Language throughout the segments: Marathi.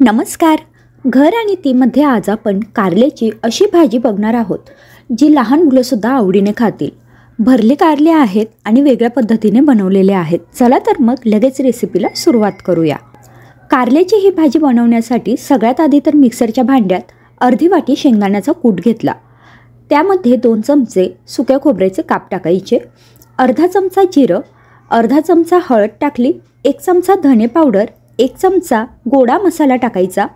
नमस्कार. घर आणि तीमध्ये आज आपण कारल्याची अशी भाजी बघणार आहोत जी लहान मुलंसुद्धा आवडीने खातील. भरले कारले आहेत आणि वेगळ्या पद्धतीने बनवलेले आहेत. चला तर मग लगेच रेसिपीला सुरुवात करूया. कारल्याची ही भाजी बनवण्यासाठी सगळ्यात आधी तर मिक्सरच्या भांड्यात अर्धी वाटी शेंगदाण्याचा कूट घेतला. त्यामध्ये 2 चमचे सुक्या खोबऱ्याचे काप टाकायचे, अर्धा चमचा जिरं, अर्धा चमचा हळद टाकली, 1 चमचा धने पावडर, 1 चमचा गोडा मसाला टाकायचा.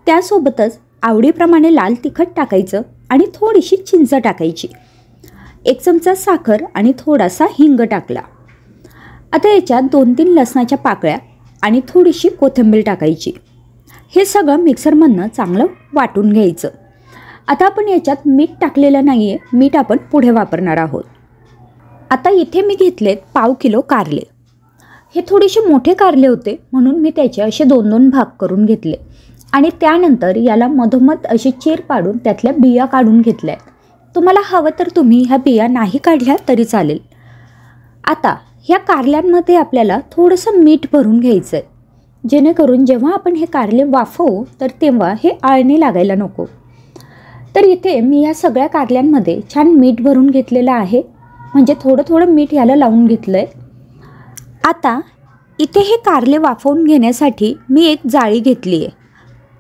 त्यासोबतच आवडीप्रमाणे लाल तिखट टाकायचं आणि थोडीशी चिंच टाकायची. 1 चमचा साखर आणि थोडासा हिंग टाकला. आता याच्यात 2-3 लसणाच्या पाकळ्या आणि थोडीशी कोथिंबीर टाकायची. हे सगळं मिक्सरमधनं चांगलं वाटून घ्यायचं. आता आपण याच्यात मीठ टाकलेलं नाही आहे, मीठ आपण पुढे वापरणार आहोत. आता इथे मी घेतलेत पाव किलो कारले. हे थोडेसे मोठे कारले होते म्हणून मी त्याचे असे 2-2 भाग करून घेतले आणि त्यानंतर याला मधोमध अशी चीर पाडून त्यातल्या बिया काढून घेतल्या. तुम्हाला हवं तर तुम्ही ह्या बिया नाही काढल्या तरी चालेल. आता ह्या कारल्यांमध्ये आपल्याला थोडंसं मीठ भरून घ्यायचं आहे, जेणेकरून जेव्हा आपण हे कारले वाफवू तर तेव्हा हे आळणी लागायला नको. तर इथे मी ह्या सगळ्या कारल्यांमध्ये छान मीठ भरून घेतलेलं आहे, म्हणजे थोडं थोडं मीठ याला लावून घेतलं आहे. आता इथे हे कारले वाफवून घेण्यासाठी मी एक जाळी घेतली आहे.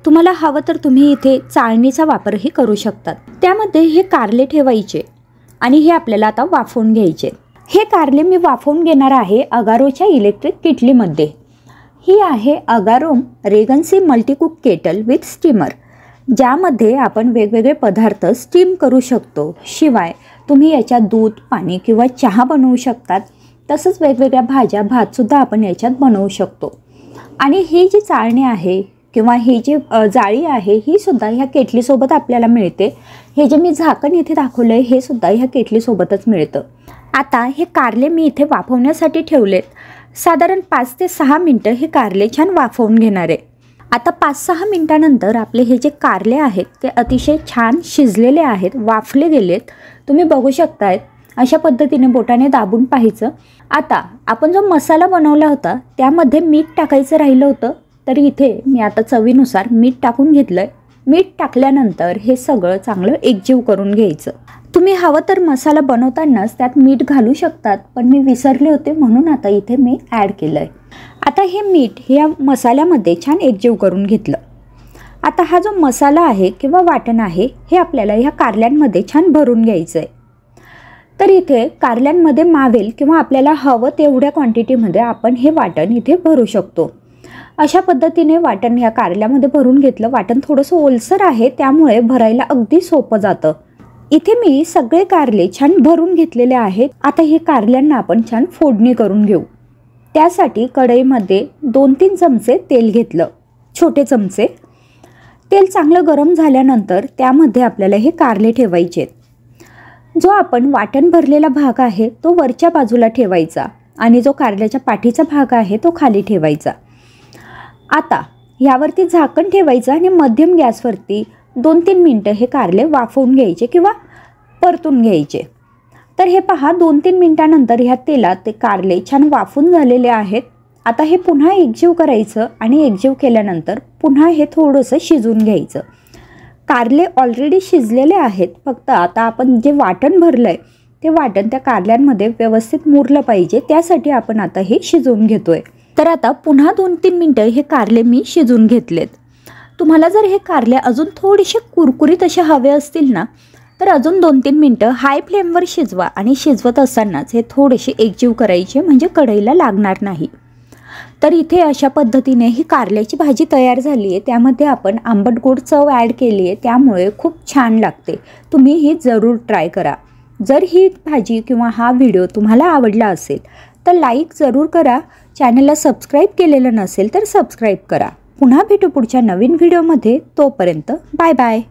तुम्हाला हवं तर तुम्ही इथे चाळणीचा वापरही करू शकतात. त्यामध्ये हे कारले ठेवायचे आणि हे आपल्याला आता वाफवून घ्यायचे. हे कारले मी वाफवून घेणार आहे अगारोच्या इलेक्ट्रिक किटलीमध्ये. ही आहे अगारोम रेगन्सी मल्टीकुक केटल विथ स्टीमर, ज्यामध्ये आपण वेगवेगळे पदार्थ स्टीम करू शकतो. शिवाय तुम्ही याच्यात दूध, पाणी किंवा चहा बनवू शकतात. तसंच वेगवेगळ्या भाज्या, भातसुद्धा आपण याच्यात बनवू शकतो. आणि ही जी चाळणी आहे किंवा ही जी जाळी आहे ही सुद्धा ह्या केटलीसोबत आपल्याला मिळते. हे जे मी झाकण इथे दाखवलं आहे हे सुद्धा ह्या केटलीसोबतच मिळतं. आता हे कारले मी इथे वाफवण्यासाठी ठेवलेत. साधारण 5 ते 6 मिनटं हे कारले छान वाफवून घेणार आहे. आता 5-6 मिनटानंतर आपले हे जे कारले आहेत ते अतिशय छान शिजलेले आहेत, वाफले गेलेत. तुम्ही बघू शकतायत. अशा पद्धतीने बोटाने दाबून पाहायचं. आता आपण जो मसाला बनवला होता त्यामध्ये मीठ टाकायचं राहिलं होतं, तर इथे मी आता चवीनुसार मीठ टाकून घेतलं आहे. मीठ टाकल्यानंतर हे सगळं चांगलं एकजीव करून घ्यायचं. तुम्ही हवं तर मसाला बनवतानाच त्यात मीठ घालू शकतात, पण मी विसरले होते म्हणून आता इथे मी ॲड केलं आहे. आता हे मीठ ह्या मसाल्यामध्ये छान एकजीव करून घेतलं. आता हा जो मसाला आहे किंवा वाटण आहे हे आपल्याला ह्या कारल्यांमध्ये छान भरून घ्यायचं आहे. तर इथे कारल्यांमध्ये मावेल किंवा आपल्याला हवं तेवढ्या क्वांटिटीमध्ये आपण हे वाटण इथे भरू शकतो. अशा पद्धतीने वाटण ह्या कारल्यामध्ये भरून घेतलं. वाटण थोडंसं ओलसर आहे त्यामुळे भरायला अगदी सोपं जातं. इथे मी सगळे कारले छान भरून घेतलेले आहेत. आता हे कारल्यांना आपण छान फोडणी करून घेऊ. त्यासाठी कढईमध्ये 2-3 चमचे तेल घेतलं, छोटे चमचे. तेल चांगलं गरम झाल्यानंतर त्यामध्ये आपल्याला हे कारले ठेवायचे. जो आपण वाटण भरलेला भाग आहे तो वरच्या बाजूला ठेवायचा आणि जो कारल्याच्या पाठीचा भाग आहे तो खाली ठेवायचा. आता यावरती झाकण ठेवायचं आणि मध्यम गॅसवरती 2-3 मिनटं हे कारले वाफवून घ्यायचे किंवा परतून घ्यायचे. तर हे पहा, 2-3 मिनटानंतर ह्या तेलात ते कारले छान वाफून झालेले आहेत. आता हे पुन्हा एकजीव करायचं आणि एकजीव केल्यानंतर पुन्हा हे थोडंसं शिजवून घ्यायचं. कारले ऑलरेडी शिजलेले आहेत, फक्त आता आपण जे वाटण भरलं आहे ते वाटण त्या कारल्यांमध्ये व्यवस्थित मुरलं पाहिजे, त्यासाठी आपण आता हे शिजवून घेतो आहे. तर आता पुन्हा 2-3 मिनटं हे कारले मी शिजवून घेतलेत. तुम्हाला जर हे कारले अजून थोडेसे कुरकुरीत असे हवे असतील ना, तर अजून 2-3 मिनटं हाय फ्लेमवर शिजवा आणि शिजवत असतानाच हे थोडेसे एकजीव करायचे, म्हणजे कढईला लागणार नाही. तर इथे अशा पद्धतीने ही कारल्याची भाजी तयार झाली आहे. त्यामध्ये आपण आंबट गोड चव ॲड केली आहे, त्यामुळे खूप छान लागते. तुम्ही ही जरूर ट्राय करा. जर ही भाजी किंवा हा व्हिडिओ तुम्हाला आवडला असेल तर लाईक जरूर करा. चॅनलला सबस्क्राईब केलेलं नसेल तर सबस्क्राईब करा. पुन्हा भेटू पुढच्या नवीन व्हिडिओमध्ये. तोपर्यंत बाय बाय.